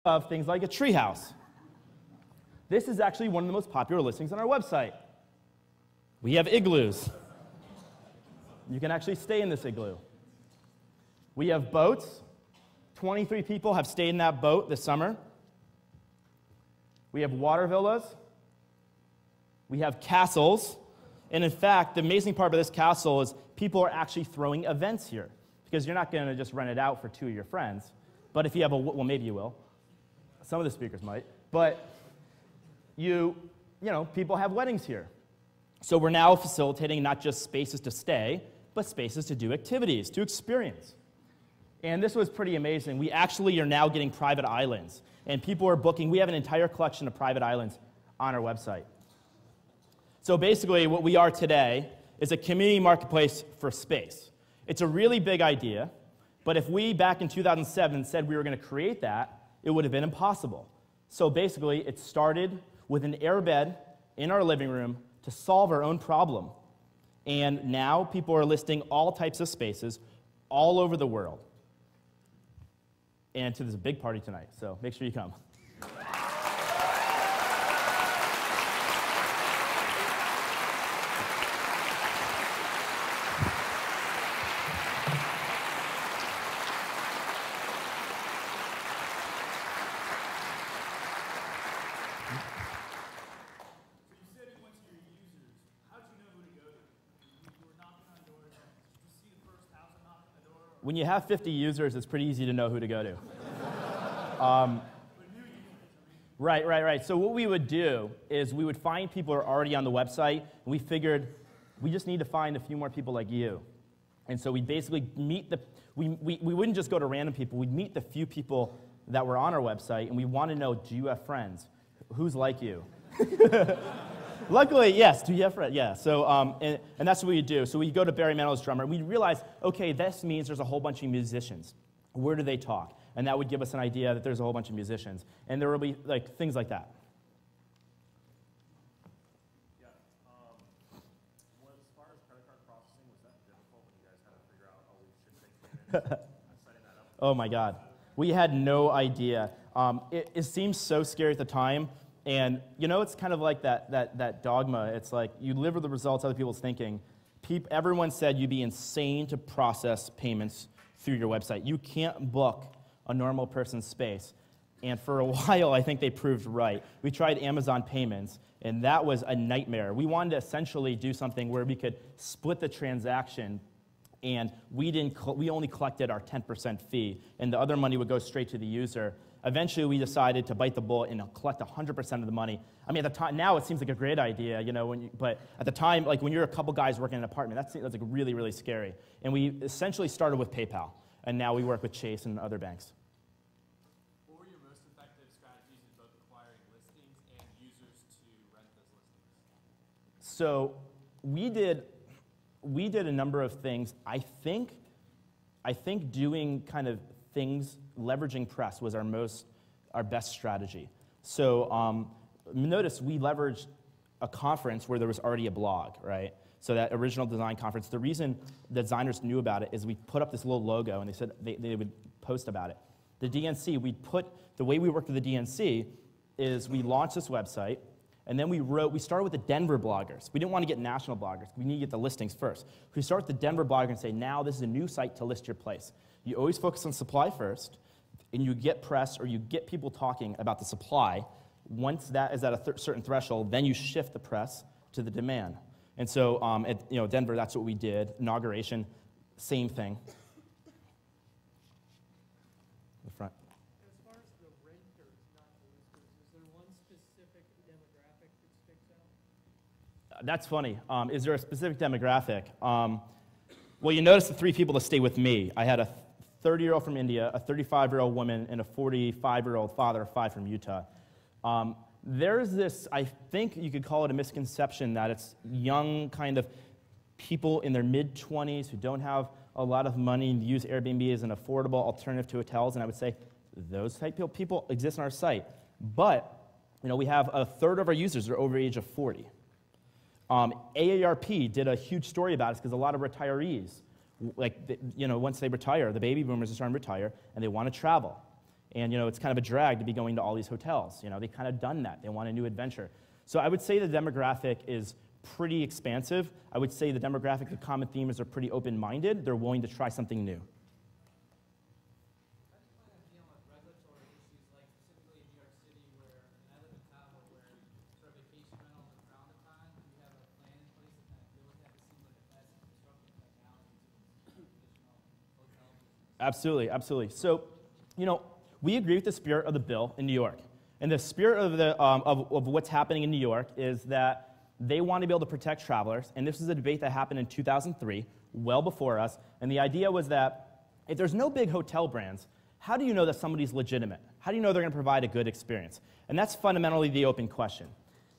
of things like a treehouse. This is actually one of the most popular listings on our website. We have igloos. You can actually stay in this igloo. We have boats. 23 people have stayed in that boat this summer. We have water villas. We have castles. And in fact, the amazing part about this castle is people are actually throwing events here, because you're not going to just rent it out for 2 of your friends. But if you have well, maybe you will. Some of the speakers might. But you know, people have weddings here. So we're now facilitating not just spaces to stay, but spaces to do activities, to experience. And this was pretty amazing. We actually are now getting private islands. And people are booking. We have an entire collection of private islands on our website. So basically, what we are today is a community marketplace for space. It's a really big idea, but if we, back in 2007, said we were going to create that, it would have been impossible. So basically, it started with an airbed in our living room to solve our own problem. And now people are listing all types of spaces all over the world. And there's a big party tonight, so make sure you come. When you have 50 users, it's pretty easy to know who to go to. Right. So what we would do is we would find people who are already on the website, and we figured we just need to find a few more people like you. And so we basically meet we wouldn't just go to random people, we'd meet the few people that were on our website, and we want to know, do you have friends? Who's like you? Luckily, yes. Do you have friends? Yeah. So, and that's what we do. So we go to Barry Manilow's drummer, and we realize, okay, this means there's a whole bunch of musicians. Where do they talk? And that would give us an idea that there's a whole bunch of musicians. And there will be like things like that. Yeah. As far as credit card processing, was that difficult when you guys had to figure out, oh, we should take payments? Setting that up? Oh my God. We had no idea. It seems so scary at the time. And you know, it's kind of like that dogma. It's like you live with the results other people's thinking. Everyone said you'd be insane to process payments through your website. You can't book a normal person's space. And for a while, I think they proved right. We tried Amazon Payments, and that was a nightmare. We wanted to essentially do something where we could split the transaction, and we only collected our 10% fee, and the other money would go straight to the user. Eventually, we decided to bite the bullet and collect 100% of the money. I mean, at the time, now it seems like a great idea, you know, but at the time, like when you're a couple guys working in an apartment, that's like really, really scary. And we essentially started with PayPal, and now we work with Chase and other banks. What were your most effective strategies in both acquiring listings and users to rent those listings? So we did a number of things. I think doing kind of things, leveraging press was our best strategy. So notice we leveraged a conference where there was already a blog, right? So that original design conference, the reason the designers knew about it is we put up this little logo, and they said they would post about it. The DNC, the way we worked with the DNC is we launched this website, and then we started with the Denver bloggers. We didn't want to get national bloggers. We need to get the listings first. We start with the Denver blogger and say, now this is a new site to list your place. You always focus on supply first, and you get press or you get people talking about the supply. Once that is at a certain threshold, then you shift the press to the demand. And so at Denver, that's what we did. Inauguration, same thing. The front. As far as the renters, not the listers, is there one specific demographic that sticks out? That's funny. Is there a specific demographic? Well, you notice the three people that stay with me. I had a 30-year-old from India, a 35-year-old woman, and a 45-year-old father of 5 from Utah. There's this, I think you could call it a misconception that it's young kind of people in their mid-20s who don't have a lot of money and use Airbnb as an affordable alternative to hotels, and I would say those type of people exist on our site. But we have a third of our users are over the age of 40. AARP did a huge story about us because a lot of retirees, once they retire, the baby boomers are starting to retire, and they want to travel. And it's kind of a drag to be going to all these hotels. They've kind of done that. They want a new adventure. So I would say the demographic is pretty expansive. I would say the demographic, the common theme is they're pretty open-minded. They're willing to try something new. Absolutely, absolutely. So, we agree with the spirit of the bill in New York. And the spirit of what's happening in New York is that they want to be able to protect travelers. And this is a debate that happened in 2003, well before us. And the idea was that if there's no big hotel brands, how do you know that somebody's legitimate? How do you know they're going to provide a good experience? And that's fundamentally the open question.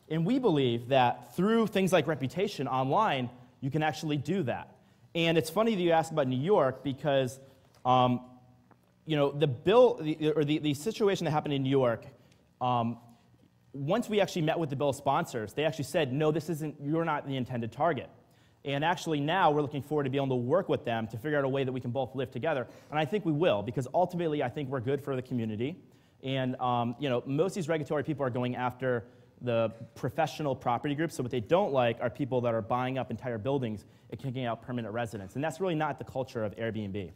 And we believe that through things like reputation online, you can actually do that. And it's funny that you ask about New York because the bill, the situation that happened in New York, once we actually met with the bill sponsors, they actually said, no, you're not the intended target. And actually now we're looking forward to being able to work with them to figure out a way that we can both live together. And I think we will, because ultimately I think we're good for the community. And most of these regulatory people are going after the professional property groups. So what they don't like are people that are buying up entire buildings and kicking out permanent residents. And that's really not the culture of Airbnb.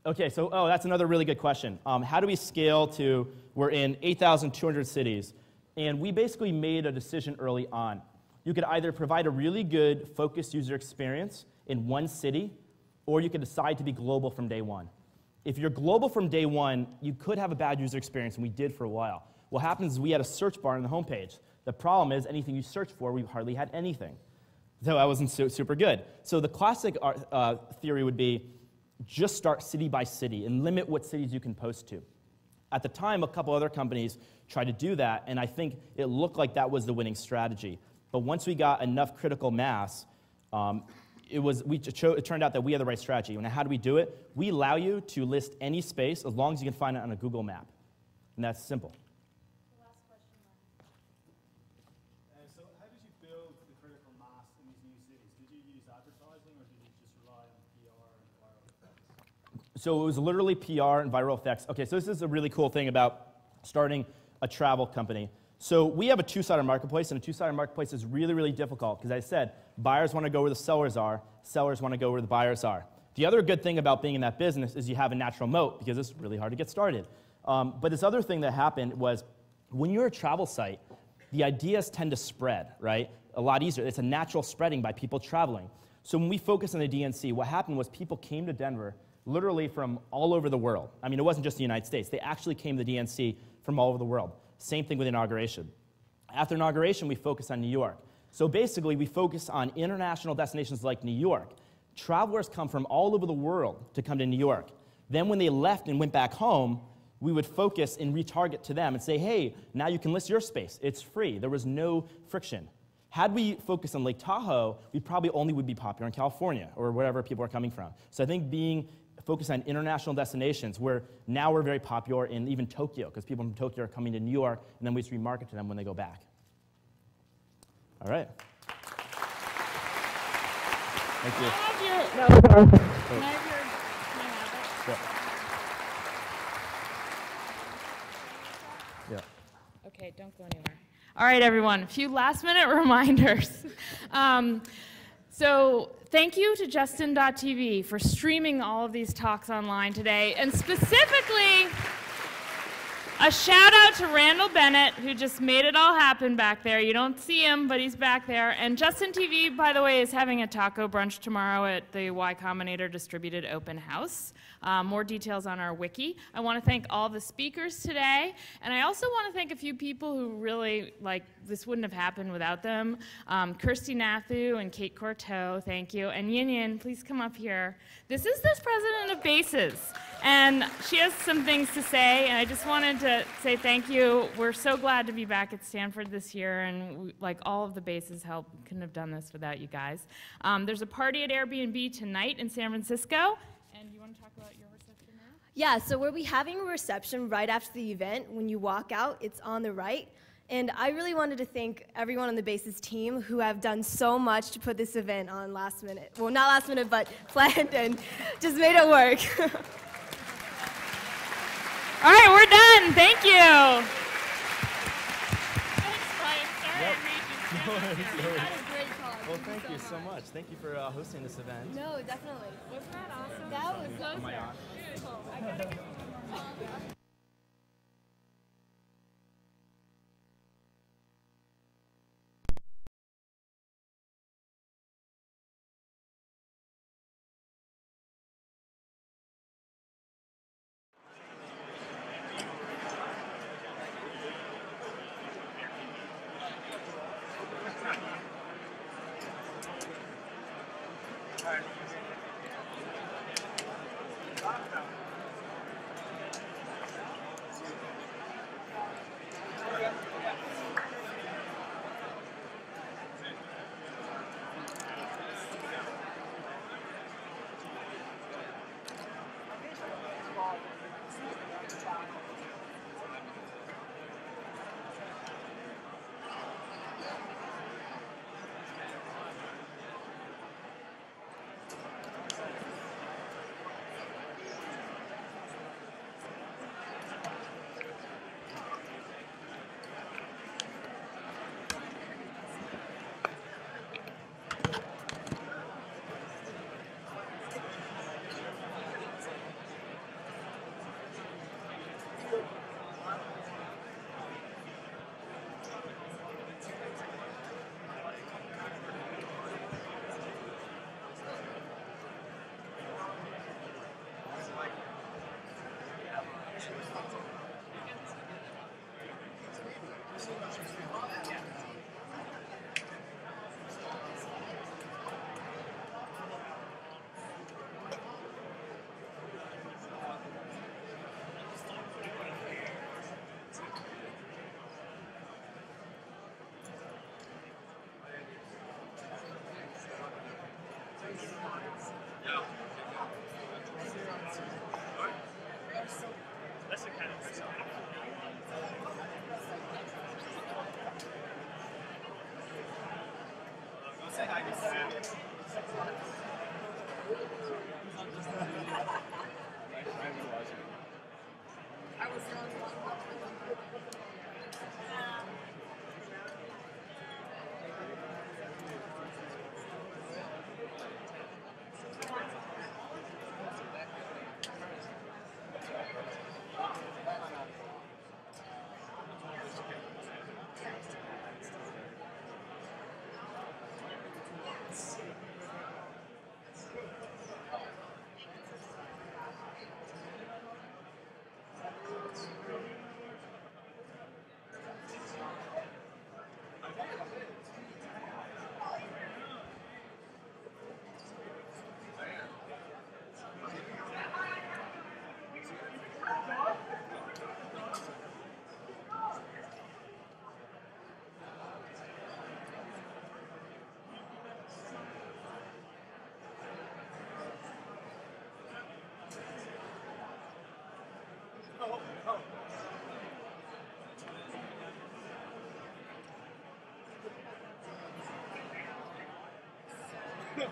Okay, so that's another really good question. How do we scale to, we're in 8,200 cities, and we basically made a decision early on. You could either provide a really good focused user experience in one city, or you could decide to be global from day one. If you're global from day one, you could have a bad user experience, and we did for a while. What happens is we had a search bar on the homepage. The problem is anything you search for, we hardly had anything. So that wasn't super good. So the classic theory would be, just start city by city and limit what cities you can post to. At the time, a couple other companies tried to do that, and I think it looked like that was the winning strategy. But once we got enough critical mass, it turned out that we had the right strategy. And how do we do it? We allow you to list any space as long as you can find it on a Google map. And that's simple. The last question, so how did you build the critical mass in these new cities? Did you use advertising, or did you just rely on PR and viral effects? So it was literally PR and viral effects. Okay, so this is a really cool thing about starting a travel company. So we have a two-sided marketplace, and a two-sided marketplace is really, really difficult because, as I said, buyers want to go where the sellers are, sellers want to go where the buyers are. The other good thing about being in that business is you have a natural moat because it's really hard to get started. But this other thing that happened was when you're a travel site, the ideas tend to spread, right? A lot easier. It's a natural spreading by people traveling. So when we focused on the DNC, what happened was people came to Denver literally from all over the world. I mean, it wasn't just the United States. They actually came to the DNC from all over the world. Same thing with inauguration. After inauguration, we focused on New York. So basically, we focus on international destinations like New York. Travelers come from all over the world to come to New York. Then when they left and went back home, we would focus and retarget to them and say, hey, now you can list your space. It's free. There was no friction. Had we focused on Lake Tahoe, we probably only would be popular in California or wherever people are coming from. So I think being focused on international destinations, where now we're very popular in even Tokyo, because people from Tokyo are coming to New York, and then we just remarket to them when they go back. All right. Thank you. Can I have it? Yeah. Okay, don't go anywhere. All right, everyone, a few last-minute reminders. So thank you to Justin.tv for streaming all of these talks online today, and specifically a shout out to Randall Bennett, who just made it all happen back there. You don't see him, but he's back there. And Justin TV, by the way, is having a taco brunch tomorrow at the Y Combinator Distributed Open House. More details on our wiki. I want to thank all the speakers today, and I also want to thank a few people who really, this wouldn't have happened without them. Kirsty Nathu and Kate Corteau, thank you. And Yin Yin, please come up here. This is the president of Bases, and she has some things to say, and I just wanted to say thank you. We're so glad to be back at Stanford this year, and all of the Bases help. Couldn't have done this without you guys. There's a party at Airbnb tonight in San Francisco. And you want to talk about your reception now? Yeah, so we'll be having a reception right after the event. When you walk out, it's on the right. And I really wanted to thank everyone on the Bases team who have done so much to put this event on last minute. Well, not last minute, but planned and just made it work. All right, we're done. Thank you. Thanks, Brian. Sorry I made you stand up here. You had a great talk. Well, thank you so much. Thank you for hosting this event. No, definitely. Wasn't that awesome? That was so Am I on? I gotta go.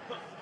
Huh.